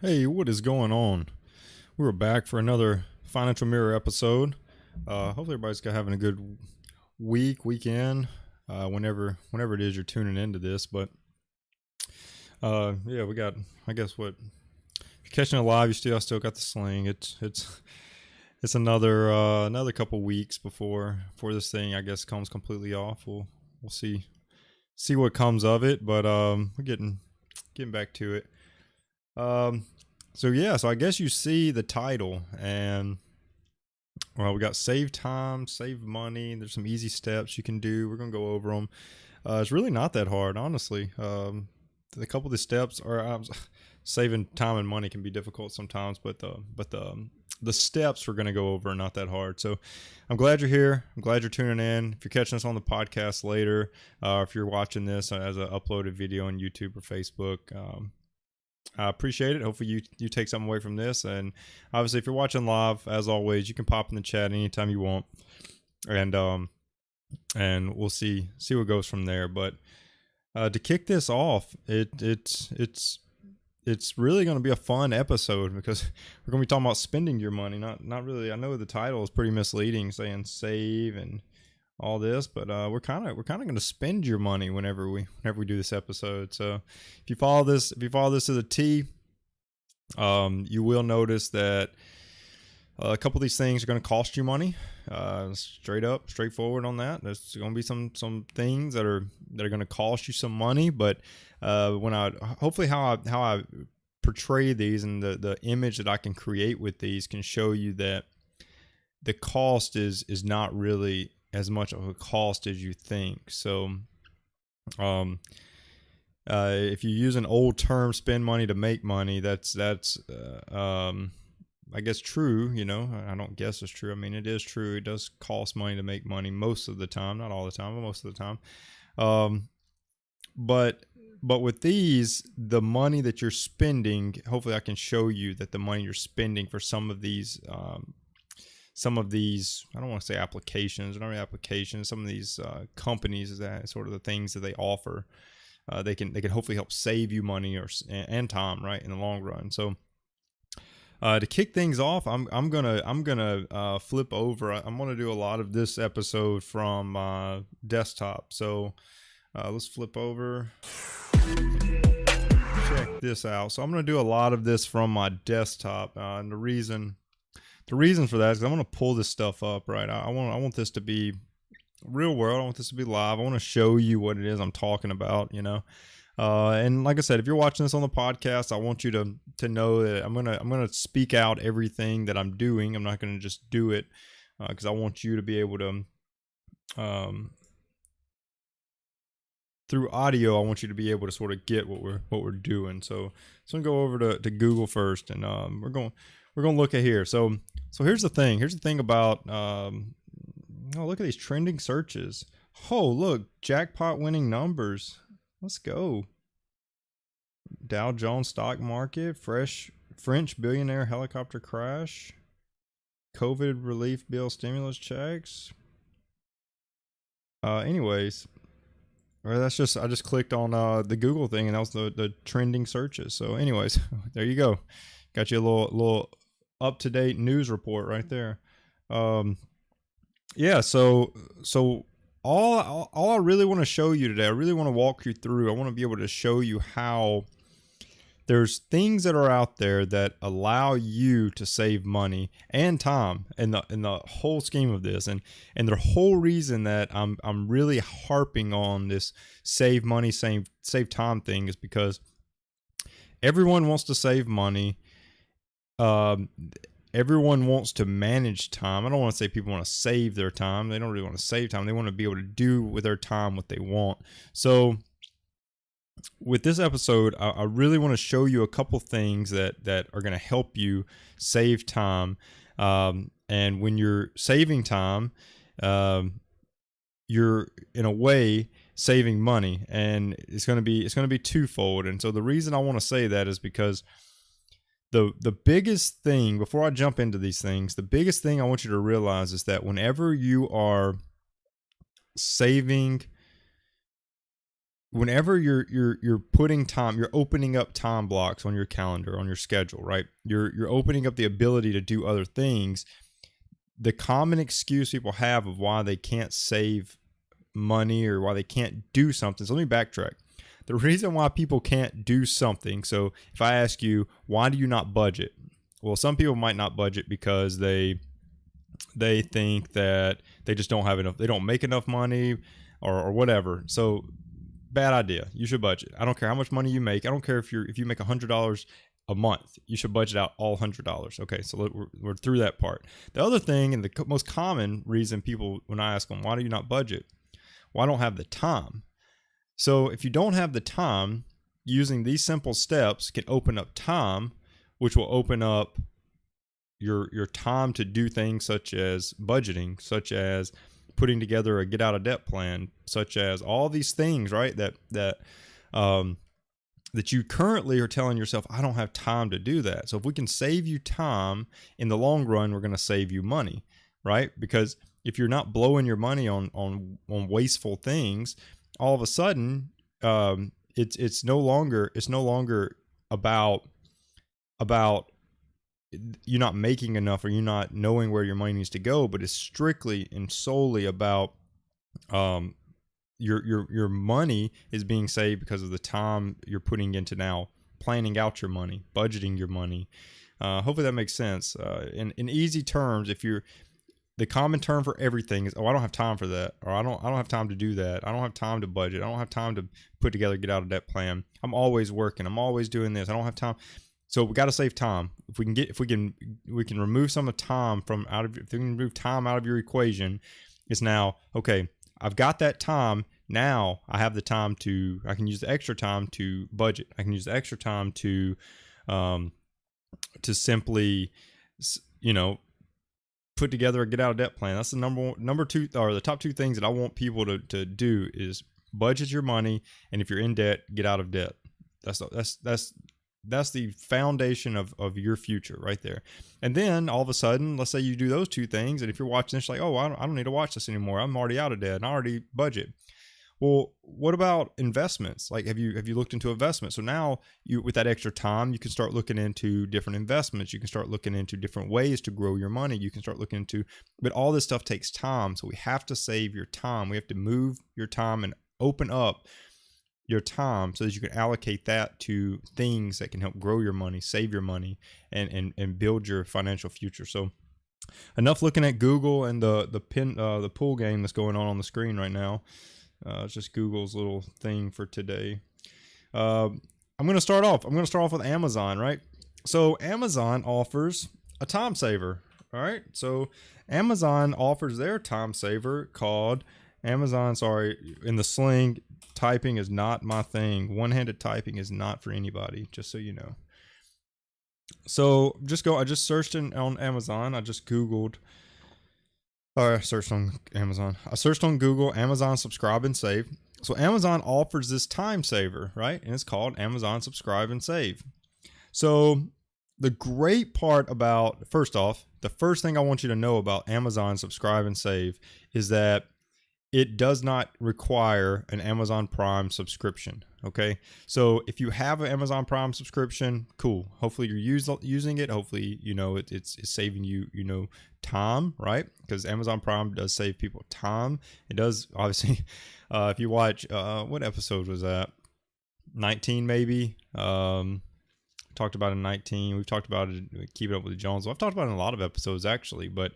Hey, what is going on? We're back for another Financial Mirror episode. Hopefully, everybody's having a good weekend, whenever it is you're tuning into this. But yeah, we got. I guess what if you're catching it live, I still got the sling. It's another couple weeks before this thing I guess comes completely off. We'll see what comes of it. But we're getting back to it. So I guess you see the title, and well, we got save time, save money. There's some easy steps you can do. We're gonna go over them. It's really not that hard, honestly. A couple of the steps are saving time and money can be difficult sometimes, but the steps we're gonna go over are not that hard. So I'm glad you're here. I'm glad you're tuning in. If you're catching us on the podcast later, if you're watching this as an uploaded video on YouTube or Facebook. I appreciate it. Hopefully you take something away from this. And obviously, if you're watching live, as always, you can pop in the chat anytime you want, and we'll see what goes from there. But to kick this off, it's really going to be a fun episode because we're going to be talking about spending your money. Not really. I know the title is pretty misleading, saying save and all this, but we're kind of going to spend your money whenever we do this episode. So if you follow this to the T, you will notice that a couple of these things are going to cost you money. Straightforward on that. There's going to be some things that are going to cost you some money, but when hopefully how I portray these and the image that I can create with these can show you that the cost is not really as much of a cost as you think. So if you use an old term, spend money to make money, that's I guess true. I don't guess it's true. I mean, it is true. It does cost money to make money most of the time, not all the time, but most of the time. But with these, the money that you're spending, hopefully I can show you that the money you're spending for some of these, I don't want to say applications, not really applications, some of these companies, that sort of the things that they offer, they can hopefully help save you money and time, right, in the long run. So to kick things off, I'm gonna flip over. I'm gonna do a lot of this episode from desktop. So let's flip over. Check this out. So I'm gonna do a lot of this from my desktop, and the reason for that is I'm going to pull this stuff up, right? I want this to be real world. I want this to be live. I want to show you what it is I'm talking about, and like I said, if you're watching this on the podcast, I want you to know that I'm going to speak out everything that I'm doing. I'm not going to just do it because I want you to be able to, through audio, I want you to be able to sort of get what we're doing. So I'm going to go over to Google first, and we're going to look at here. So here's the thing. Here's the thing about, look at these trending searches. Oh, look, jackpot winning numbers. Let's go. Dow Jones stock market, French billionaire helicopter crash, COVID relief bill stimulus checks. Anyways, I just clicked on the Google thing, and that was the trending searches. So anyways, there you go. Got you a little up-to-date news report right there. Yeah, so all I really want to show you today, I really want to walk you through, I want to be able to show you how there's things that are out there that allow you to save money and time in the whole scheme of this, and the whole reason that I'm really harping on this save money, save time thing is because everyone wants to save money. Everyone wants to manage time. I don't want to say people want to save their time. They don't really want to save time. They want to be able to do with their time what they want. So with this episode, I really want to show you a couple things that are going to help you save time. And when you're saving time, you're in a way saving money, and it's going to be twofold. And so the reason I want to say that is because the biggest thing, before I jump into these things, the biggest thing I want you to realize is that whenever you are saving whenever you're putting time, you're opening up time blocks on your calendar, on your schedule, right? You're opening up the ability to do other things. The common excuse people have of why they can't save money or why they can't do something. So let me backtrack. The reason why people can't do something. So if I ask you, why do you not budget? Well, some people might not budget because they think that they just don't have enough, they don't make enough money or whatever. So bad idea. You should budget. I don't care how much money you make. I don't care if you make $100 a month. You should budget out all $100. Okay, so we're through that part. The other thing, and the most common reason people, when I ask them, why do you not budget? Well, I don't have the time. So if you don't have the time, using these simple steps can open up time, which will open up your time to do things such as budgeting, such as putting together a get out of debt plan, such as all these things, right? That you currently are telling yourself, I don't have time to do that. So if we can save you time in the long run, we're going to save you money, right? Because if you're not blowing your money on wasteful things, all of a sudden, it's no longer about you not making enough or you not knowing where your money needs to go, but it's strictly and solely about your money is being saved because of the time you're putting into now planning out your money, budgeting your money. Hopefully that makes sense. In easy terms, the common term for everything is, oh, I don't have time for that, or I don't have time to do that. I don't have time to budget. I don't have time to put together, get out of debt plan. I'm always working. I'm always doing this. I don't have time. So we got to save time. If we can remove some of time if we can remove time out of your equation, it's now, okay, I've got that time. Now I have the time I can use the extra time to budget. I can use the extra time to simply, put together a get out of debt plan. That's the number two, or the top two things that I want people to do is budget your money. And if you're in debt, get out of debt. That's the foundation of your future right there. And then all of a sudden, let's say you do those two things. And if you're watching this, like, oh, I don't need to watch this anymore. I'm already out of debt and I already budget. Well, what about investments? Like, have you looked into investments? So now with that extra time, you can start looking into different investments. You can start looking into different ways to grow your money. You can start looking into, but all this stuff takes time. So we have to save your time. We have to move your time and open up your time so that you can allocate that to things that can help grow your money, save your money, and build your financial future. So enough looking at Google and the pool game that's going on the screen right now. It's just Google's little thing for today. I'm going to start off with Amazon, right? So Amazon offers a time saver. All right. So Amazon offers their time saver called Amazon. Sorry, in the sling, typing is not my thing. One-handed typing is not for anybody, just so you know. So I just searched on Amazon. I just Googled. I searched on Amazon. I searched on Google, Amazon Subscribe and Save. So Amazon offers this time saver, right? And it's called Amazon Subscribe and Save. So the great part about, first off, the first thing I want you to know about Amazon Subscribe and Save is that it does not require an Amazon Prime subscription. Okay. So if you have an Amazon Prime subscription, cool. Hopefully you're using it. Hopefully, it's saving you, time, right? Because Amazon Prime does save people time. It does, obviously, if you watch, what episode was that? 19 maybe. Talked about it in 19. We've talked about it, Keep It Up with the Jones. I've talked about it in a lot of episodes actually, but,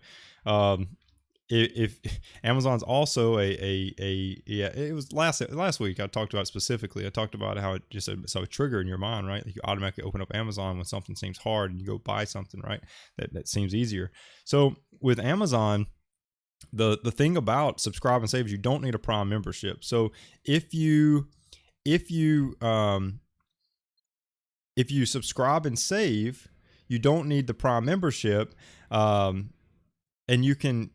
if Amazon's also it was last week I talked about it specifically. I talked about how it just a trigger in your mind, right? Like you automatically open up Amazon when something seems hard and you go buy something, right? That seems easier. So with Amazon, the thing about Subscribe and Save is you don't need a Prime membership. So if you subscribe and save, you don't need the Prime membership, and you can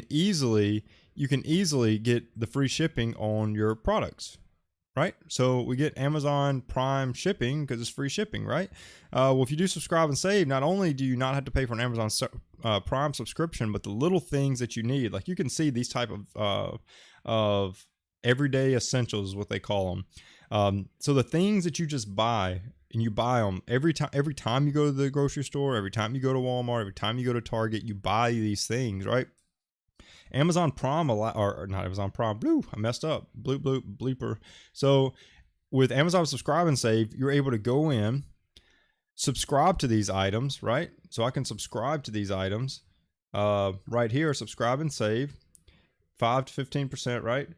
easily get the free shipping on your products, right? So we get Amazon Prime shipping because it's free shipping, right? Well, if you do Subscribe and Save, not only do you not have to pay for an Amazon Prime subscription, but the little things that you need, like you can see these type of everyday essentials is what they call them. So the things that you just buy, and you buy them every time you go to the grocery store, every time you go to Walmart, every time you go to Target, you buy these things, right? Amazon Prime, or not Amazon Prime, I messed up, bleeper. So with Amazon Subscribe and Save, you're able to go in, subscribe to these items, right? So I can subscribe to these items right here, subscribe and save, 5 to 15%, right?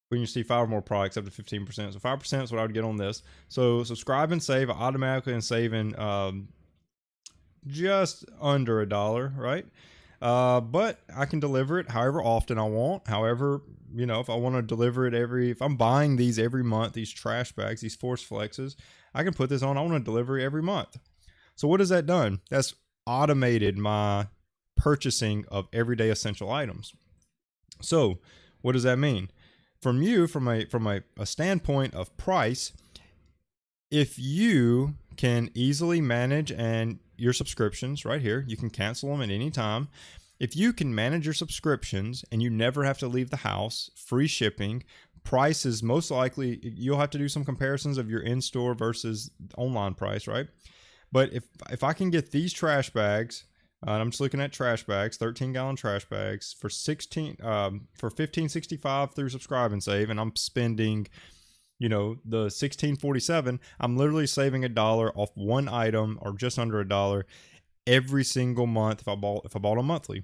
When you see 5 or more products, up to 15%. So 5% is what I would get on this. So subscribe and save, automatically and saving just under $1, right? But I can deliver it however often I want. However, you know, if I want to deliver it if I'm buying these every month, these trash bags, these Force Flexes, I can put this on. I want to deliver it every month. So what has that done? That's automated my purchasing of everyday essential items. So what does that mean? From a standpoint of price, if you can easily manage your subscriptions right here, you can cancel them at any time. If you can manage your subscriptions and you never have to leave the house, free shipping, price is most likely, you'll have to do some comparisons of your in-store versus online price, right? But if I can get these trash bags, and I'm just looking at trash bags, 13-gallon trash bags for $15.65 through Subscribe and Save, and I'm spending, you know, the $16.47, I'm literally saving $1 off one item, or just under $1 every single month. If I bought them monthly,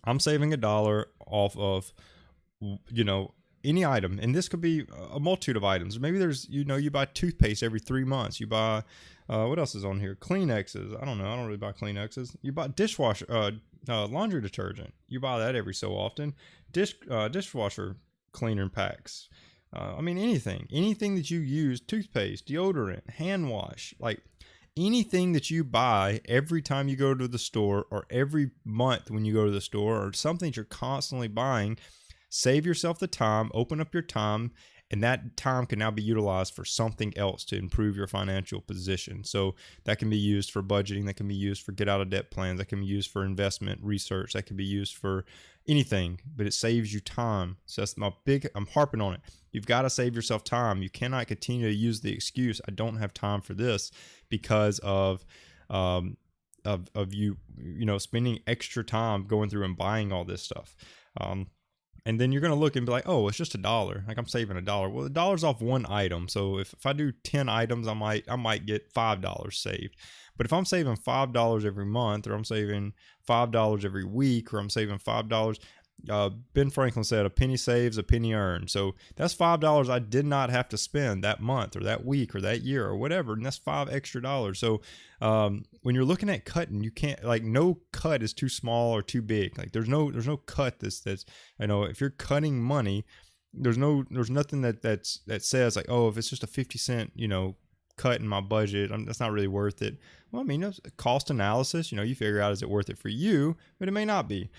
I'm saving $1 off of, you know, any item. And this could be a multitude of items. Maybe there's, you know, you buy toothpaste every 3 months. You buy, what else is on here? Kleenexes. I don't know. I don't really buy Kleenexes. You buy laundry detergent. You buy that every so often. Dishwasher cleaner packs. I mean, anything that you use, toothpaste, deodorant, hand wash, like anything that you buy every time you go to the store, or every month when you go to the store, or something that you're constantly buying, save yourself the time, open up your time, and that time can now be utilized for something else to improve your financial position. So that can be used for budgeting, that can be used for get out of debt plans, that can be used for investment research, that can be used for anything, but it saves you time. So that's I'm harping on it. You've got to save yourself time. You cannot continue to use the excuse, I don't have time for this, because of you know, spending extra time going through and buying all this stuff. And then you're going to look and be like, oh, it's just $1. Like, I'm saving $1. Well, $1's off one item. So if I do 10 items, I might get $5 saved. But if I'm saving $5 every month, or I'm saving $5 every week, or I'm saving $5, Ben Franklin said, a penny saves, a penny earned. So that's $5 I did not have to spend that month, or that week, or that year, or whatever. And that's $5 extra. So when you're looking at cutting, you can't, like, no cut is too small or too big. Like, there's no cut that's, you know, if you're cutting money, there's nothing that says like, oh, if it's just a 50-cent, you know, cut in my budget, that's not really worth it. Well, I mean, cost analysis, you know, you figure out, is it worth it for you? But it may not be.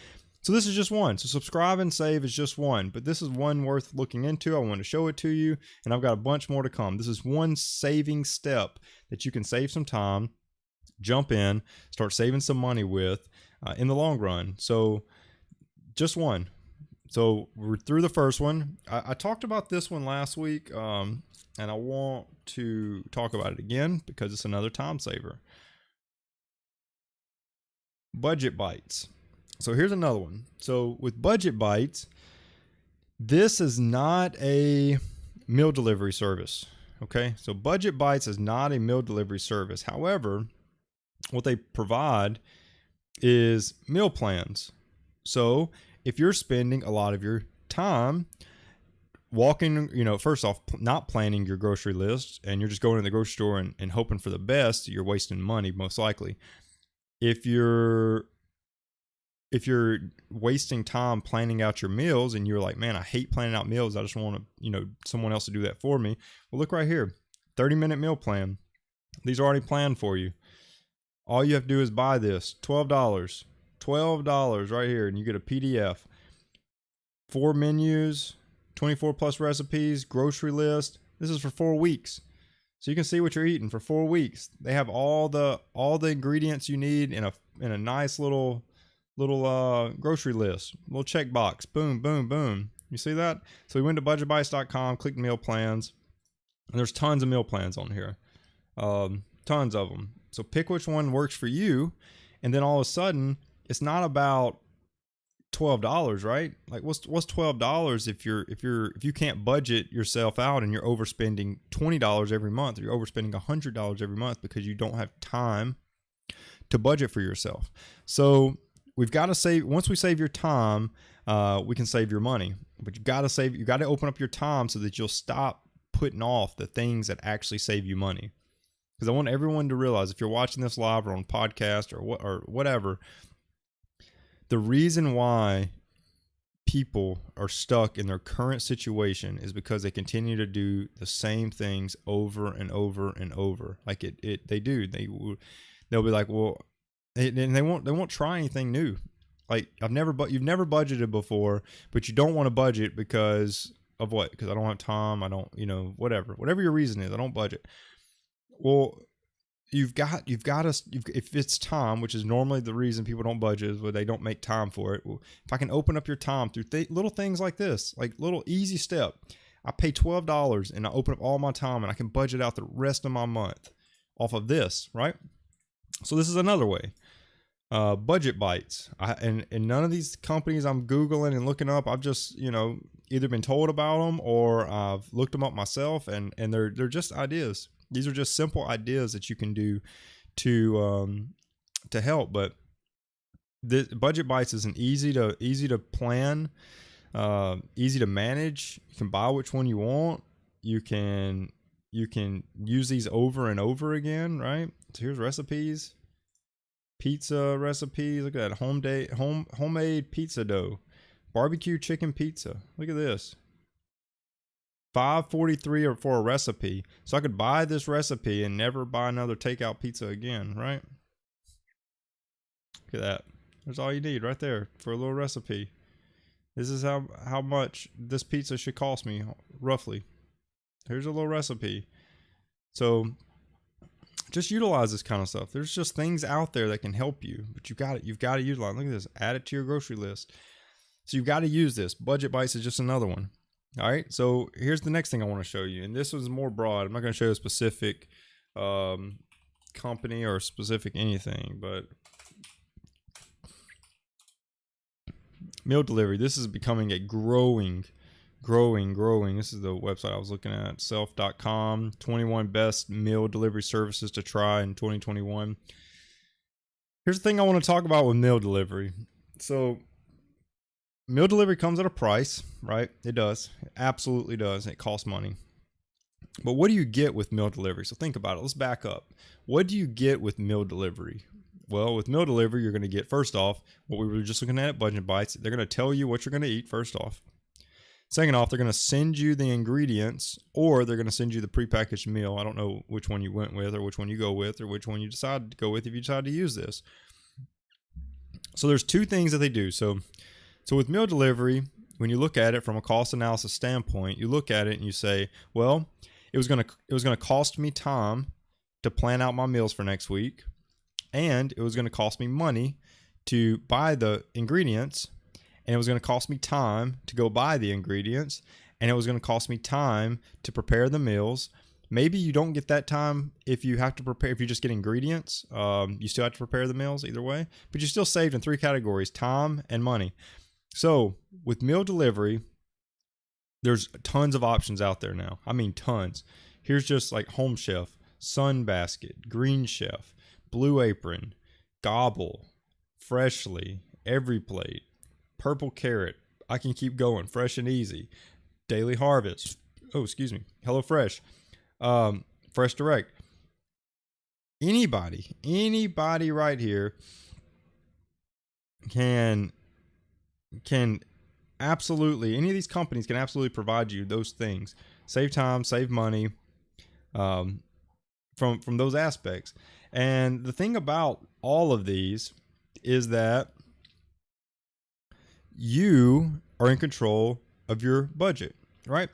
So this is just one. So Subscribe and Save is just one, but this is one worth looking into. I want to show it to you, and I've got a bunch more to come. This is one saving step that you can save some time, jump in, start saving some money with in the long run. So just one. So we're through the first one. I talked about this one last week, and I want to talk about it again because it's another time saver. Budget Bytes. So here's another one. So with Budget Bytes, this is not a meal delivery service. Okay, so Budget Bytes is not a meal delivery service. However, what they provide is meal plans. So if you're spending a lot of your time walking, you know, first off, not planning your grocery list, and you're just going to the grocery store and hoping for the best, you're wasting money most likely. If you're wasting time planning out your meals, and you're like, man, I hate planning out meals, I just want to, you know, someone else to do that for me. Well, look right here, 30-minute meal plan. These are already planned for you. All you have to do is buy this, $12 right here, and you get a PDF. 4 menus, 24 plus recipes, grocery list. This is for 4 weeks. So you can see what you're eating for 4 weeks. They have all the ingredients you need in a nice little grocery list, little check box. Boom, boom, boom. You see that? So we went to budgetbytes.com, clicked meal plans, and there's tons of meal plans on here. Tons of them. So pick which one works for you, and then all of a sudden, it's not about $12, right? Like what's $12 if you can't budget yourself out and you're overspending $20 every month, or you're overspending $100 every month because you don't have time to budget for yourself. So we've got to save. Once we save your time, we can save your money. But you got to open up your time so that you'll stop putting off the things that actually save you money. Because I want everyone to realize, if you're watching this live or on podcast or whatever, the reason why people are stuck in their current situation is because they continue to do the same things over and over and over. Like they do. They'll be like, well, and they won't try anything new. Like you've never budgeted before, but you don't want to budget because of what? Because I don't have time. I don't, whatever your reason is, I don't budget. Well, you've got to, if it's time, which is normally the reason people don't budget, is where they don't make time for it. Well, if I can open up your time through little things like this, like little easy step, I pay $12 and I open up all my time and I can budget out the rest of my month off of this, right? So this is another way. Budget Bytes. And none of these companies I'm Googling and looking up, I've just, either been told about them or I've looked them up myself, and they're just ideas. These are just simple ideas that you can do to help. But the Budget Bytes is an easy to plan, easy to manage. You can buy which one you want. You can use these over and over again, right? So here's recipes, pizza recipes. Look at that homemade pizza dough, barbecue chicken pizza. Look at this. $5.43 for a recipe. So I could buy this recipe and never buy another takeout pizza again, right? Look at that. There's all you need right there for a little recipe. This is how much this pizza should cost me, roughly. Here's a little recipe. So just utilize this kind of stuff. There's just things out there that can help you, but you've got to utilize. Look at this. Add it to your grocery list. So you've got to use this. Budget Bytes is just another one. All right, so here's the next thing I want to show you, and this was more broad. I'm not going to show you a specific company or specific anything, but meal delivery. This is becoming a growing. This is the website I was looking at, self.com, 21 best meal delivery services to try in 2021. Here's the thing I want to talk about with meal delivery. So meal delivery comes at a price, right? It does. It absolutely does. It costs money. But what do you get with meal delivery? So think about it. Let's back up. What do you get with meal delivery? Well, with meal delivery, you're going to get, first off, what we were just looking at Budget Bytes. They're going to tell you what you're going to eat, first off. Second off, they're going to send you the ingredients, or they're going to send you the prepackaged meal. I don't know which one you went with or which one you go with or which one you decide to go with if you decide to use this. So there's two things that they do. So with meal delivery, when you look at it from a cost analysis standpoint, you look at it and you say, well, it was going to cost me time to plan out my meals for next week, and it was going to cost me money to buy the ingredients, and it was going to cost me time to go buy the ingredients, and it was going to cost me time to prepare the meals. Maybe you don't get that time if you have to prepare, if you just get ingredients. You still have to prepare the meals either way, but you're still saved in three categories: time and money. So with meal delivery, there's tons of options out there now. I mean, tons. Here's just like Home Chef, Sunbasket, Green Chef, Blue Apron, Gobble, Freshly, Every Plate, Purple Carrot. I can keep going. Fresh and Easy, Daily Harvest. HelloFresh, Fresh Direct. Anybody right here can absolutely, any of these companies can absolutely provide you those things. Save time, save money, from those aspects. And the thing about all of these is that you are in control of your budget, right?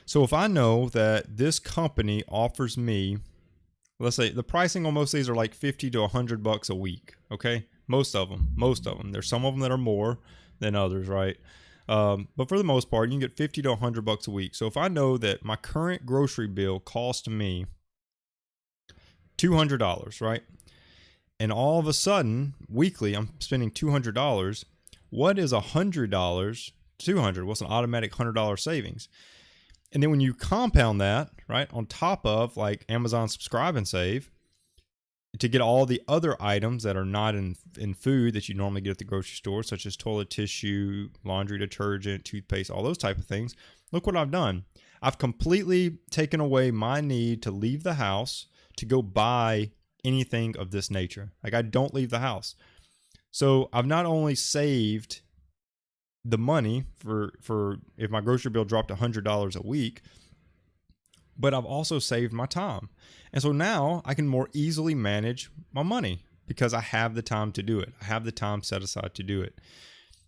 So if I know that this company offers me, let's say the pricing on most of these are like $50 to $100 a week. Okay. Most of them. There's some of them that are more than others, right? But for the most part, you can get 50 to 100 bucks a week. So if I know that my current grocery bill cost me $200, right? And all of a sudden, weekly, I'm spending $200. What is $100? 200? What's an automatic $100 savings? And then when you compound that, right, on top of like Amazon Subscribe and Save, to get all the other items that are not in food that you normally get at the grocery store, such as toilet tissue, laundry detergent, toothpaste, all those type of things. Look what I've done. I've completely taken away my need to leave the house to go buy anything of this nature. Like, I don't leave the house. So I've not only saved the money for if my grocery bill dropped $100 a week, but I've also saved my time. And so now I can more easily manage my money because I have the time to do it. I have the time set aside to do it.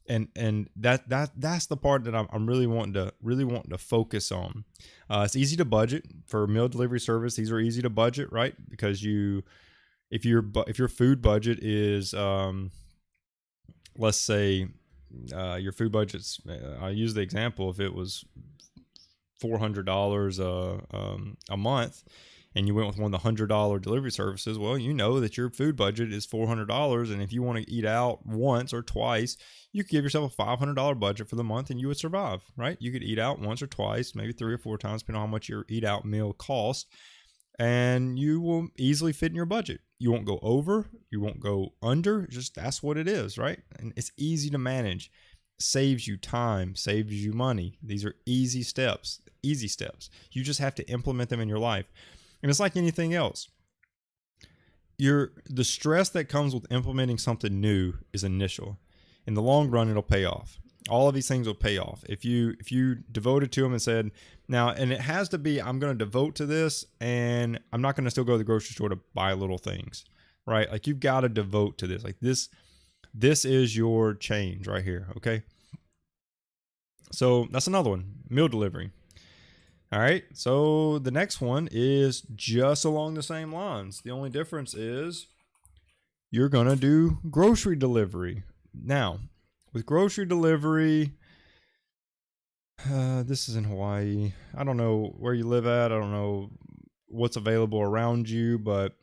And that's the part that I'm really wanting to focus on. It's easy to budget for meal delivery service. These are easy to budget, right? Because if your food budget is let's say your food budget's, I'll use the example, if it was $400 a month, and you went with one of the $100 delivery services, well, you know that your food budget is $400, and if you want to eat out once or twice, you could give yourself a $500 budget for the month, and you would survive, right? You could eat out once or twice, maybe 3 or 4 times, depending on how much your eat out meal costs, and you will easily fit in your budget. You won't go over, you won't go under. Just that's what it is, right? And it's easy to manage. Saves you time, saves you money. These are easy steps. You just have to implement them in your life. And it's like anything else. The stress that comes with implementing something new is initial. In the long run, it'll pay off. All of these things will pay off. If you devoted to them and said, now, and it has to be, I'm going to devote to this, and I'm not going to still go to the grocery store to buy little things, right? Like, you've got to devote to this. Like, this is your change right here, okay? So that's another one, meal delivery. All right, so the next one is just along the same lines. The only difference is you're going to do grocery delivery. Now, with grocery delivery, this is in Hawaii. I don't know where you live at. I don't know what's available around you, but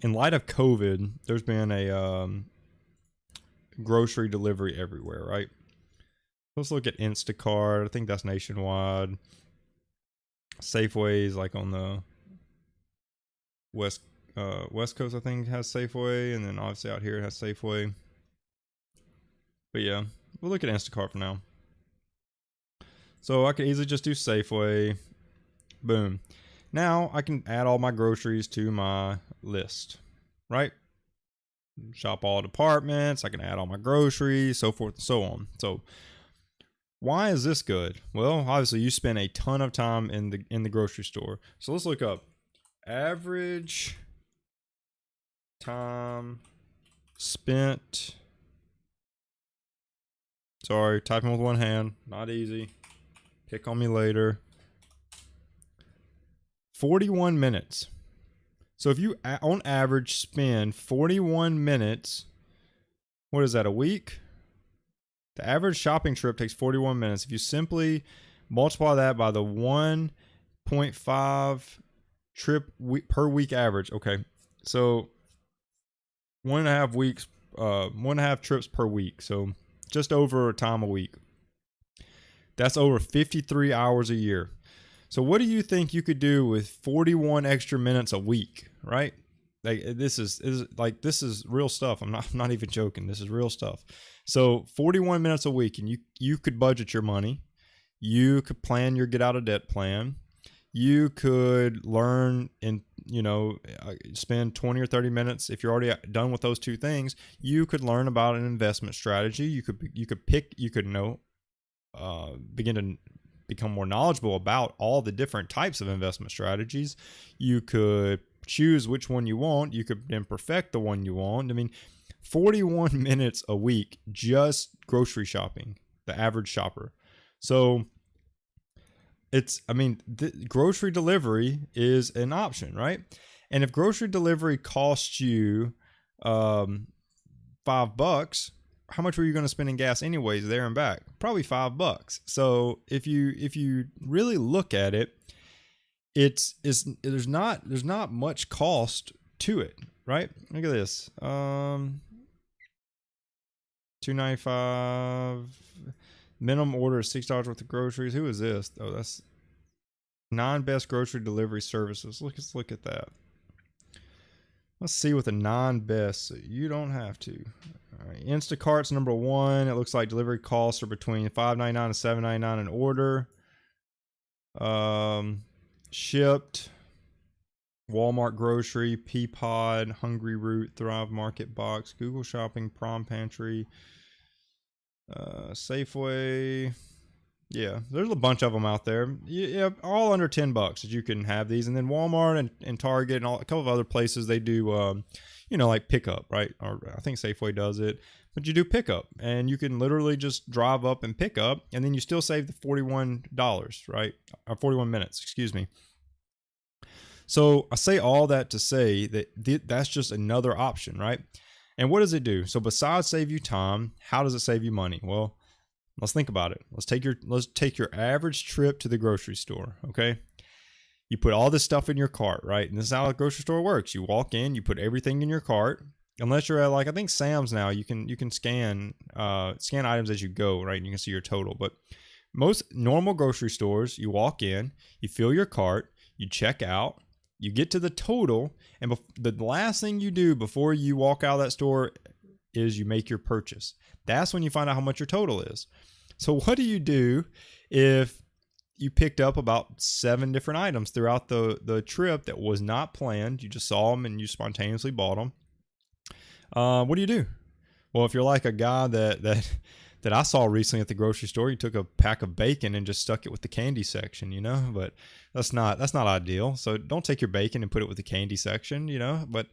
in light of COVID, there's been a grocery delivery everywhere, right? Let's look at Instacart. I think that's nationwide. Safeway's like on the West Coast, I think, has Safeway, and then obviously out here it has Safeway. But yeah, we'll look at Instacart for now. So I could easily just do Safeway. Boom. Now I can add all my groceries to my list, right? Shop all departments. I can add all my groceries, so forth and so on. So why is this good? Well, obviously you spend a ton of time in the grocery store. So let's look up average time spent. Sorry, typing with one hand, not easy. Pick on me later. 41 minutes. So if you on average spend 41 minutes, what is that, a week? The average shopping trip takes 41 minutes. If you simply multiply that by the 1.5 trip per week average, okay, so 1.5 weeks, 1.5 trips per week, so just over a time a week. That's over 53 hours a year. So what do you think you could do with 41 extra minutes a week, right? Like, this is real stuff. I'm not even joking. This is real stuff. So 41 minutes a week, and you could budget your money. You could plan your get out of debt plan. You could learn and, spend 20 or 30 minutes. If you're already done with those two things, you could learn about an investment strategy. You could begin to become more knowledgeable about all the different types of investment strategies. You could choose which one you want. You could then perfect the one you want. I mean, 41 minutes a week just grocery shopping, the average shopper. So grocery delivery is an option, right? And if grocery delivery costs you $5, how much were you going to spend in gas anyways there and back? Probably $5. So if you really look at it, there's not much cost to it, right? Look at this. $2.95 minimum order is $6 worth of groceries. Who is this? Oh, that's non-best grocery delivery services. Let's look at that. Let's see what the non-best, so you don't have to. All right, Instacart's number 1. It looks like delivery costs are between $5.99 and $7.99 an order. Shipped. Walmart Grocery, Peapod, Hungry Root, Thrive Market Box, Google Shopping, Prom Pantry, Safeway. Yeah, there's a bunch of them out there. Yeah, all under $10 that you can have these. And then Walmart and Target and a couple of other places, they do, like pickup, right? Or I think Safeway does it. But you do pickup, and you can literally just drive up and pick up, and then you still save the $41, right? Or 41 minutes, excuse me. So I say all that to say that that's just another option, right? And what does it do? So besides save you time, how does it save you money? Well, let's think about it. Let's take your average trip to the grocery store, okay? You put all this stuff in your cart, right? And this is how a grocery store works. You walk in, you put everything in your cart. Unless you're at, like, I think Sam's now, you can scan items as you go, right? And you can see your total. But most normal grocery stores, you walk in, you fill your cart, you check out, you get to the total, and the last thing you do before you walk out of that store is you make your purchase. That's when you find out how much your total is. So what do you do if you picked up about 7 different items throughout the trip that was not planned? You just saw them and you spontaneously bought them. What do you do? Well, if you're like a guy that I saw recently at the grocery store, he took a pack of bacon and just stuck it with the candy section, but that's not ideal. So don't take your bacon and put it with the candy section, but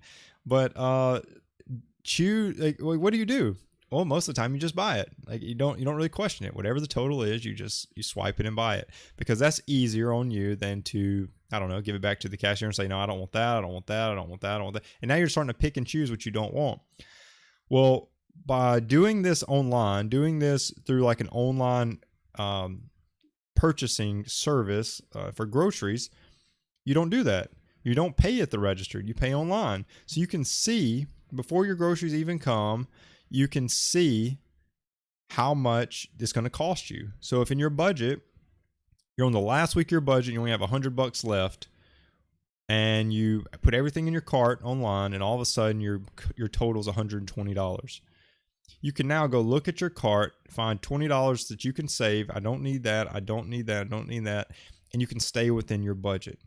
choose, like, what do you do? Well, most of the time you just buy it. Like, you don't really question it. Whatever the total is, you swipe it and buy it, because that's easier on you than to, I don't know, give it back to the cashier and say, no, I don't want that. I don't want that. I don't want that. I don't want that. And now you're starting to pick and choose what you don't want. Well, by doing this online, doing this through like an online purchasing service for groceries, you don't do that. You don't pay at the register. You pay online. So you can see, before your groceries even come, you can see how much it's going to cost you. So if in your budget, you're on the last week of your budget, you only have $100 left, and you put everything in your cart online, and all of a sudden your total is $120. You can now go look at your cart, find $20 that you can save. I don't need that. I don't need that. I don't need that. And you can stay within your budget.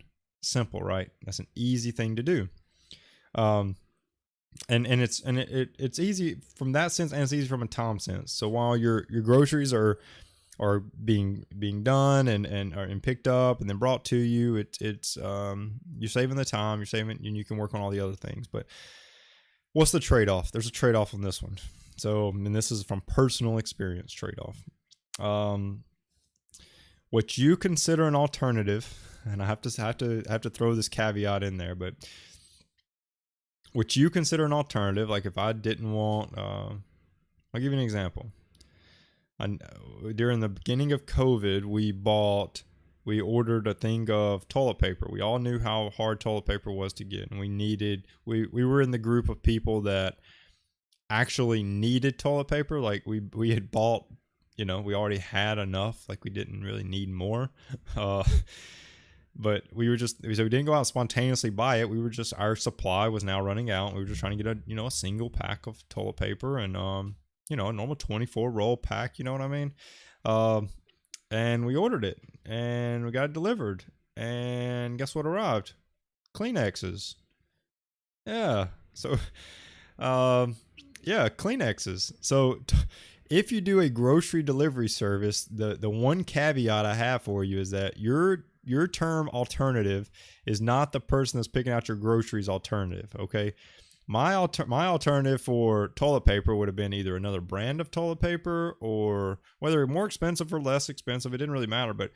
Simple, right? That's an easy thing to do. And it's easy from that sense, and it's easy from a time sense. So while your groceries are being done and picked up and then brought to you, it's you're saving the time, you're saving, and you can work on all the other things. But what's the trade-off? There's a trade-off on this one. So, and this is from personal experience, trade-off. What you consider an alternative, and I have to throw this caveat in there, but what you consider an alternative, like if I didn't want, I'll give you an example. During the beginning of COVID, we ordered a thing of toilet paper. We all knew how hard toilet paper was to get, and we were in the group of people that actually needed toilet paper. Like we had bought, we already had enough, like we didn't really need more. But we didn't go out and spontaneously buy it. Our supply was now running out. We were just trying to get a single pack of toilet paper, and a normal 24 roll pack, you know what I mean? And we ordered it, and we got it delivered, and guess what arrived? Kleenexes. Yeah. So, Kleenexes. So if you do a grocery delivery service, the one caveat I have for you is that your term alternative is not the person that's picking out your groceries alternative, okay? My alternative for toilet paper would have been either another brand of toilet paper, or whether more expensive or less expensive, it didn't really matter. But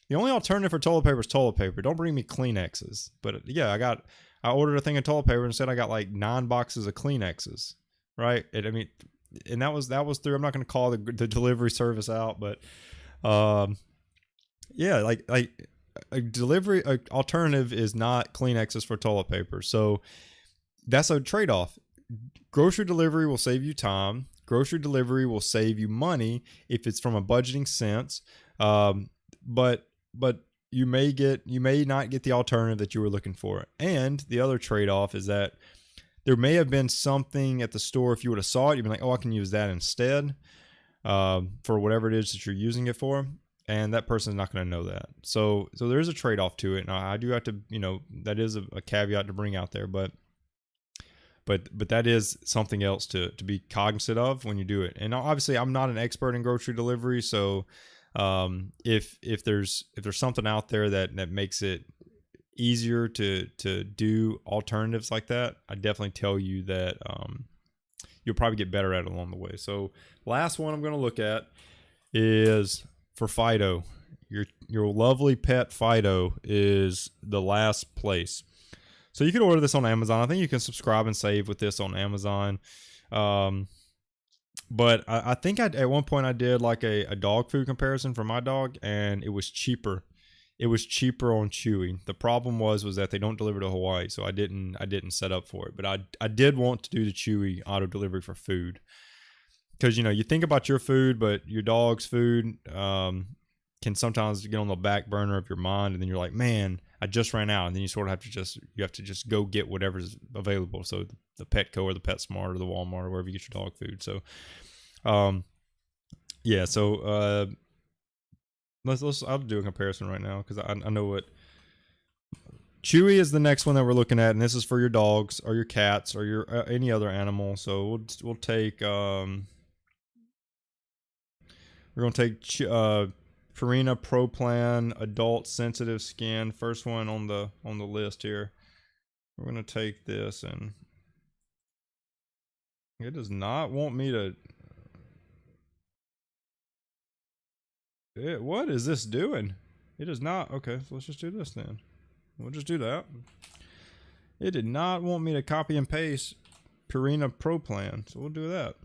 the only alternative for toilet paper is toilet paper. Don't bring me Kleenexes. But yeah, I ordered a thing of toilet paper and said I got like 9 boxes of Kleenexes, right? and that was through. I'm not going to call the delivery service out, but um, yeah, like a delivery alternative is not Kleenexes for toilet paper. So that's a trade off. Grocery delivery will save you time. Grocery delivery will save you money if it's from a budgeting sense. But you may not get the alternative that you were looking for. And the other trade-off is that there may have been something at the store, if you would have saw it, you'd be like, oh, I can use that instead for whatever it is that you're using it for. And that person's not going to know that. So there's a trade-off to it. Now, I do have to, that is a caveat to bring out there, but that is something else to be cognizant of when you do it. And obviously, I'm not an expert in grocery delivery, so if there's something out there that makes it easier to do alternatives like that, I definitely tell you that you'll probably get better at it along the way. So last one I'm going to look at is for Fido. Your lovely pet Fido is the last place. So you can order this on Amazon. I think you can subscribe and save with this on Amazon. But I think at one point I did like a dog food comparison for my dog, and it was cheaper. It was cheaper on Chewy. The problem was that they don't deliver to Hawaii, so I didn't set up for it. But I did want to do the Chewy auto delivery for food, because you think about your food, but your dog's food can sometimes get on the back burner of your mind, and then you're like, man, I just ran out, and then you sort of have to just go get whatever's available. So the Petco or the PetSmart or the Walmart or wherever you get your dog food. So, yeah. So I'll do a comparison right now, because I know what Chewy is the next one that we're looking at, and this is for your dogs or your cats or your any other animal. So we'll take we're gonna take Purina Pro Plan Adult Sensitive Skin, first one on the list here. We're gonna take this, and it does not want me to. What is this doing? It is not. Okay, so let's just do this then. We'll just do that. It did not want me to copy and paste Purina Pro Plan, so we'll do that.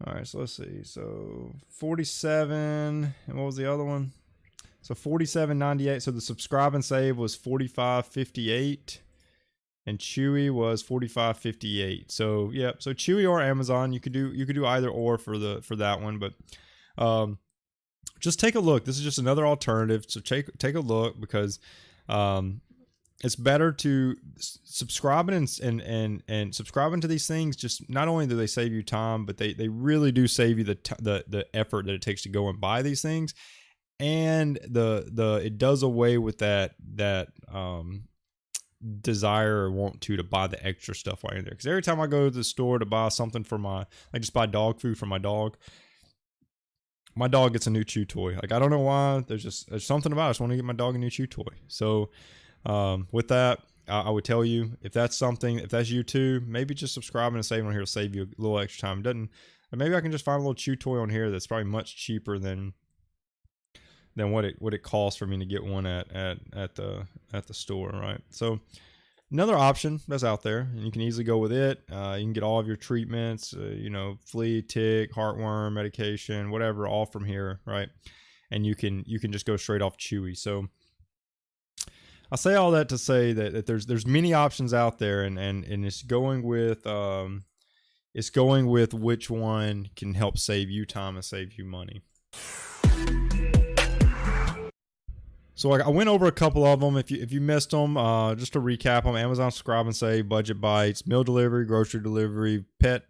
All right, so let's see. So 47, and what was the other one? So 47.98. So the subscribe and save was 45.58, and Chewy was 45.58. So yeah, so Chewy or Amazon, you could do either or for that one, but just take a look. This is just another alternative. So take a look, because it's better to subscribe and subscribing to these things. Just not only do they save you time, but they really do save you the effort that it takes to go and buy these things, and it does away with that desire or want to buy the extra stuff while you're there. Because every time I go to the store to buy something for just buy dog food for my dog gets a new chew toy. Like, I don't know why. There's something about it. I just want to get my dog a new chew toy. So with that, I would tell you, if that's you too, maybe just subscribing and saving on here will save you a little extra time. Maybe I can just find a little chew toy on here that's probably much cheaper than what it costs for me to get one at the store, right? So another option that's out there, and you can easily go with it. You can get all of your treatments, flea, tick, heartworm medication, whatever, all from here, right? And you can just go straight off Chewy. So I say all that to say that there's many options out there, and it's going with which one can help save you time and save you money. So I went over a couple of them. If you missed them, just to recap them: Amazon Subscribe and Save, Budget Bytes, meal delivery, grocery delivery, pet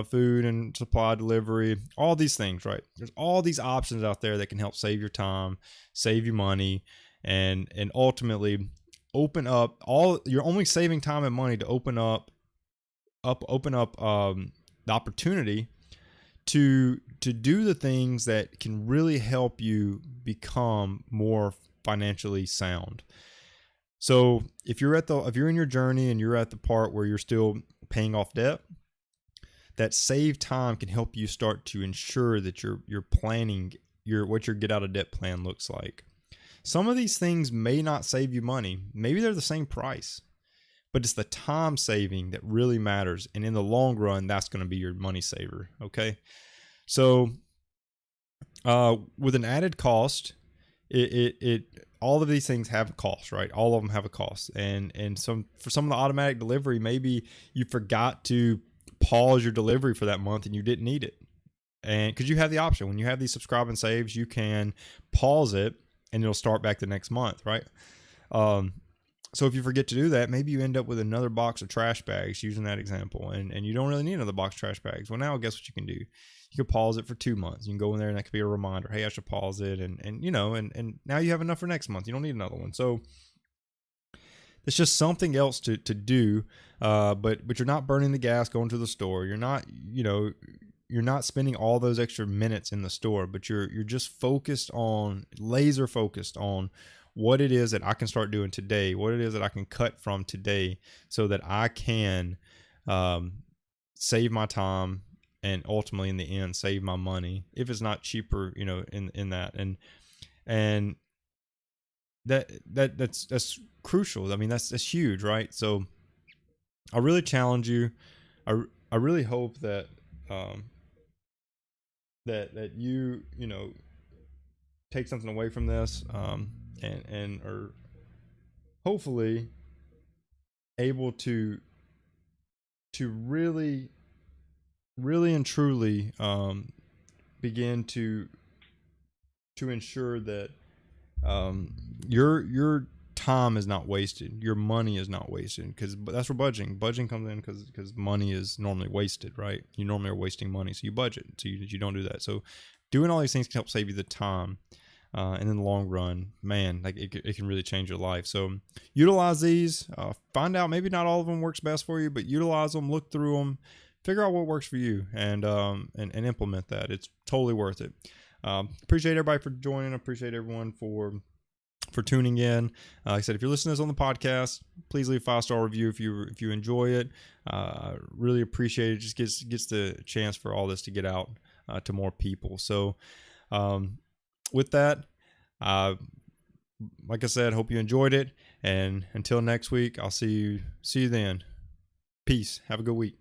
food and supply delivery, all these things, right? There's all these options out there that can help save your time, save you money, and ultimately open up you're only saving time and money to open up the opportunity to do the things that can really help you become more financially sound. So if you're in your journey and you're at the part where you're still paying off debt, that save time can help you start to ensure that you're planning what your get out of debt plan looks like. Some of these things may not save you money. Maybe they're the same price, but it's the time saving that really matters. And in the long run, that's going to be your money saver. Okay. So, with an added cost, it all of these things have a cost, right? All of them have a cost. And for some of the automatic delivery, maybe you forgot to pause your delivery for that month and you didn't need it. And because you have the option, when you have these subscribe and saves, you can pause it and it'll start back the next month, right? So if you forget to do that, maybe you end up with another box of trash bags, using that example, and you don't really need another box of trash bags. Well, now guess what you can do? You can pause it for 2 months. You can go in there and that could be a reminder. Hey, I should pause it. And now you have enough for next month. You don't need another one. So it's just something else to do. But you're not burning the gas going to the store. You're not spending all those extra minutes in the store, but you're just laser focused on what it is that I can start doing today, what it is that I can cut from today so that I can save my time and ultimately in the end save my money if it's not cheaper, in that. And that's crucial. I mean, that's huge, right? So I really challenge you. I really hope that that you take something away from this, and are hopefully able to really and truly begin to ensure that your time is not wasted, your money is not wasted, because that's where budgeting comes in, because money is normally wasted, right? You normally are wasting money, so you budget, so you don't do that. So doing all these things can help save you the time, and in the long run, man, like it can really change your life. So utilize these, find out, maybe not all of them works best for you, but utilize them, look through them, figure out what works for you, and implement that. It's totally worth it. Appreciate everybody for joining. Appreciate everyone for tuning in. Like I said, if you're listening to this on the podcast, please leave a 5-star review if you enjoy it. Really appreciate it. Just gets the chance for all this to get out to more people. So with that, like I said, hope you enjoyed it. And until next week, I'll see you then. Peace. Have a good week.